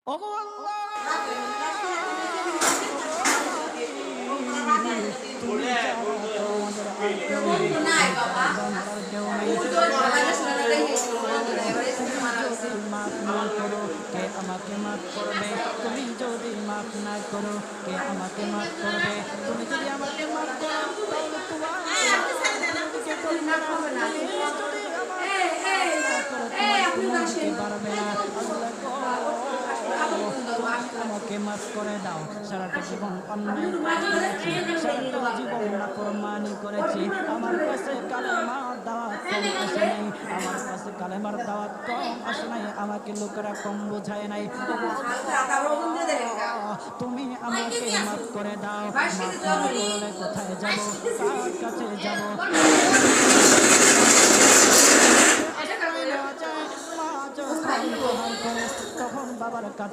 ওগো আল্লাহ, তুমি ছাড়া তো আমাদের আর কেউ নেই, আমার কেউ নেই। যদি মাফ না করো কে আমাকে মাফ করবে? তুমি যদি মাফ না করো কে আমাকে মাফ করবে? তুমি যদি আমাকে মাফ করো তাহলে তোমার দিকে করবে না, তুমি যদি আমার দিকে পারবে না। আল্লাহ গো, আমাকে মাফ করে দাও। সারাটা জীবন অন্যায় করেছি, সারাটা জীবন নাফরমানি করেছি। আমার কাছে কালেমার দাওয়াত কম আসে নাই, আমার কাছে কালেমার দাওয়াত কম আসে নাই, আমাকে লোকেরা কম বোঝায় নাই। তুমি আমাকে মাফ করে দাও। মাফ না করলে কোথায় যাব, কার কাছে যাব? মা যখন তখন বাবার কাছে